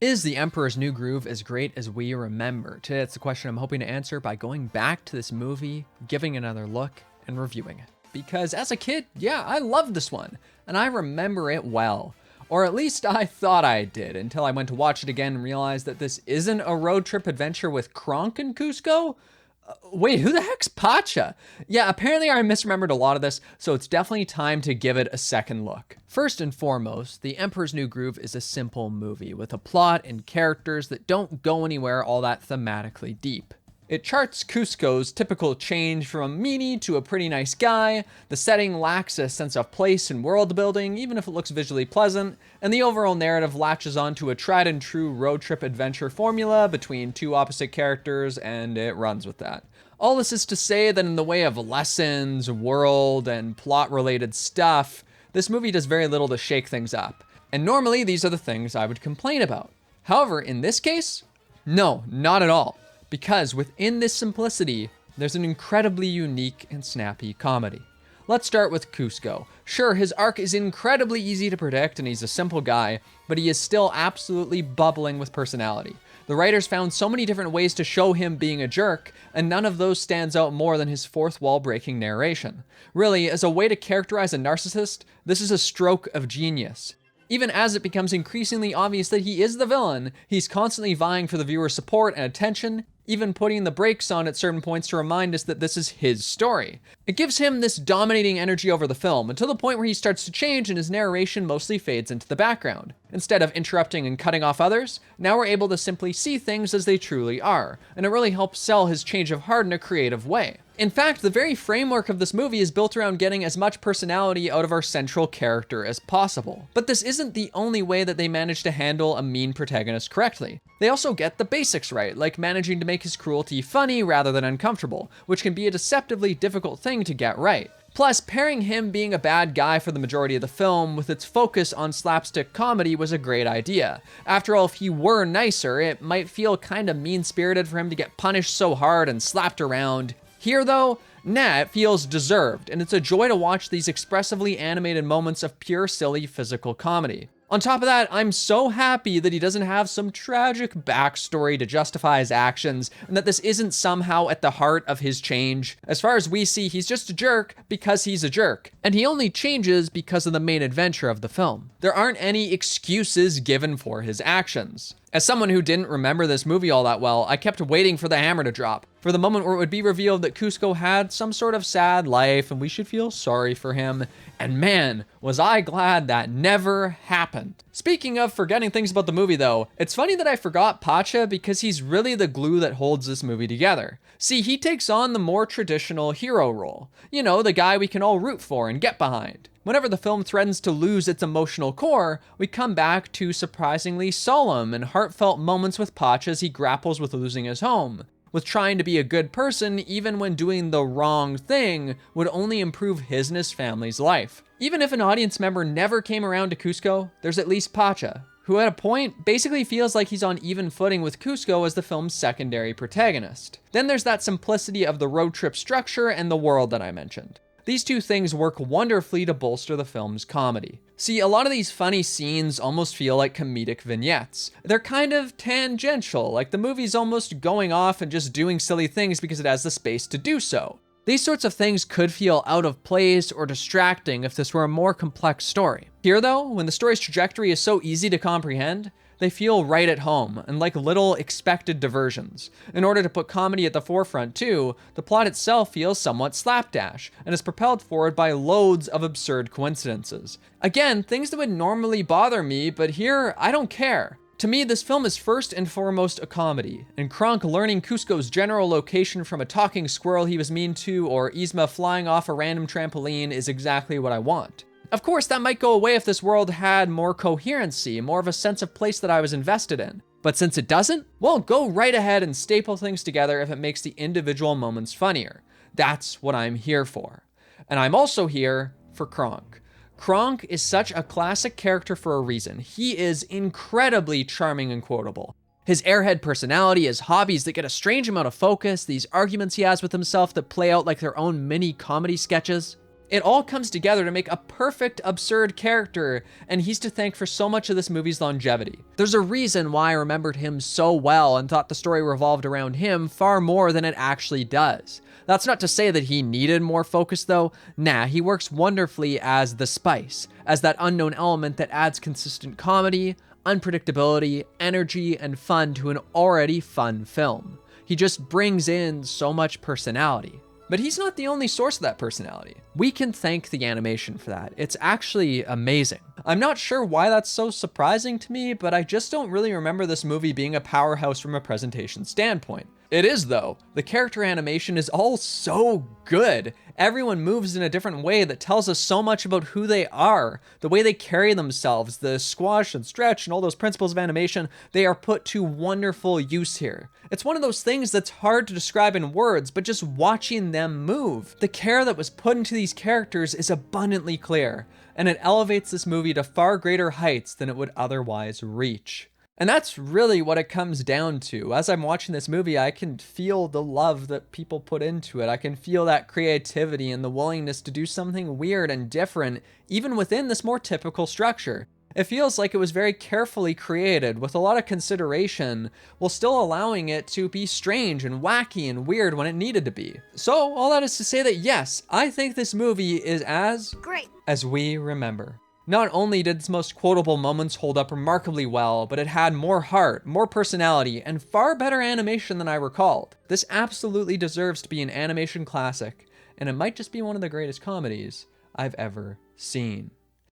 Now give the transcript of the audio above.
Is The Emperor's New Groove as great as we remember? Today, that's the question I'm hoping to answer by going back to this movie, giving it another look, and reviewing it. Because as a kid, yeah, I loved this one, and I remember it well. Or at least I thought I did, until I went to watch it again and realized that this isn't a road trip adventure with Kronk and Kuzco. Wait, who the heck's Pacha? Yeah, apparently I misremembered a lot of this, so it's definitely time to give it a second look. First and foremost, The Emperor's New Groove is a simple movie with a plot and characters that don't go anywhere all that thematically deep. It charts Kuzco's typical change from a meanie to a pretty nice guy, the setting lacks a sense of place and world building, even if it looks visually pleasant, and the overall narrative latches onto a tried and true road trip adventure formula between two opposite characters, and it runs with that. All this is to say that in the way of lessons, world, and plot-related stuff, this movie does very little to shake things up. And normally these are the things I would complain about. However, in this case, no, not at all. Because within this simplicity, there's an incredibly unique and snappy comedy. Let's start with Kuzco. Sure, his arc is incredibly easy to predict and he's a simple guy, but he is still absolutely bubbling with personality. The writers found so many different ways to show him being a jerk, and none of those stands out more than his fourth wall breaking narration. Really, as a way to characterize a narcissist, this is a stroke of genius. Even as it becomes increasingly obvious that he is the villain, he's constantly vying for the viewer's support and attention, even putting the brakes on at certain points to remind us that this is his story. It gives him this dominating energy over the film, until the point where he starts to change and his narration mostly fades into the background. Instead of interrupting and cutting off others, now we're able to simply see things as they truly are, and it really helps sell his change of heart in a creative way. In fact, the very framework of this movie is built around getting as much personality out of our central character as possible. But this isn't the only way that they manage to handle a mean protagonist correctly. They also get the basics right, like managing to make his cruelty funny rather than uncomfortable, which can be a deceptively difficult thing to get right. Plus, pairing him being a bad guy for the majority of the film with its focus on slapstick comedy was a great idea. After all, if he were nicer, it might feel kinda mean-spirited for him to get punished so hard and slapped around. Here though, nah, it feels deserved, and it's a joy to watch these expressively animated moments of pure silly physical comedy. On top of that, I'm so happy that he doesn't have some tragic backstory to justify his actions, and that this isn't somehow at the heart of his change. As far as we see, he's just a jerk because he's a jerk, and he only changes because of the main adventure of the film. There aren't any excuses given for his actions. As someone who didn't remember this movie all that well, I kept waiting for the hammer to drop, for the moment where it would be revealed that Kuzco had some sort of sad life and we should feel sorry for him. And man, was I glad that never happened. Speaking of forgetting things about the movie though, it's funny that I forgot Pacha because he's really the glue that holds this movie together. See, he takes on the more traditional hero role. You know, the guy we can all root for and get behind. Whenever the film threatens to lose its emotional core, we come back to surprisingly solemn and heartfelt moments with Pacha as he grapples with losing his home, with trying to be a good person even when doing the wrong thing would only improve his and his family's life. Even if an audience member never came around to Kuzco, there's at least Pacha, who at a point basically feels like he's on even footing with Kuzco as the film's secondary protagonist. Then there's that simplicity of the road trip structure and the world that I mentioned. These two things work wonderfully to bolster the film's comedy. See, a lot of these funny scenes almost feel like comedic vignettes. They're kind of tangential, like the movie's almost going off and just doing silly things because it has the space to do so. These sorts of things could feel out of place or distracting if this were a more complex story. Here though, when the story's trajectory is so easy to comprehend, they feel right at home and like little expected diversions. In order to put comedy at the forefront too, the plot itself feels somewhat slapdash and is propelled forward by loads of absurd coincidences. Again, things that would normally bother me, but here, I don't care. To me, this film is first and foremost a comedy, and Kronk learning Kuzco's general location from a talking squirrel he was mean to, or Yzma flying off a random trampoline is exactly what I want. Of course, that might go away if this world had more coherency, more of a sense of place that I was invested in. But since it doesn't, well, go right ahead and staple things together if it makes the individual moments funnier. That's what I'm here for. And I'm also here for Kronk. Kronk is such a classic character for a reason. He is incredibly charming and quotable. His airhead personality, his hobbies that get a strange amount of focus, these arguments he has with himself that play out like their own mini comedy sketches. It all comes together to make a perfect, absurd character, and he's to thank for so much of this movie's longevity. There's a reason why I remembered him so well and thought the story revolved around him far more than it actually does. That's not to say that he needed more focus though. Nah, he works wonderfully as the spice, as that unknown element that adds consistent comedy, unpredictability, energy, and fun to an already fun film. He just brings in so much personality. But he's not the only source of that personality. We can thank the animation for that. It's actually amazing. I'm not sure why that's so surprising to me, but I just don't really remember this movie being a powerhouse from a presentation standpoint. It is though. The character animation is all so good. Everyone moves in a different way that tells us so much about who they are, the way they carry themselves, the squash and stretch and all those principles of animation, they are put to wonderful use here. It's one of those things that's hard to describe in words, but just watching them move. The care that was put into these characters is abundantly clear, and it elevates this movie to far greater heights than it would otherwise reach. And that's really what it comes down to. As I'm watching this movie, I can feel the love that people put into it. I can feel that creativity and the willingness to do something weird and different, even within this more typical structure. It feels like it was very carefully created with a lot of consideration, while still allowing it to be strange and wacky and weird when it needed to be. So all that is to say that yes, I think this movie is as great as we remember. Not only did its most quotable moments hold up remarkably well, but it had more heart, more personality, and far better animation than I recalled. This absolutely deserves to be an animation classic, and it might just be one of the greatest comedies I've ever seen.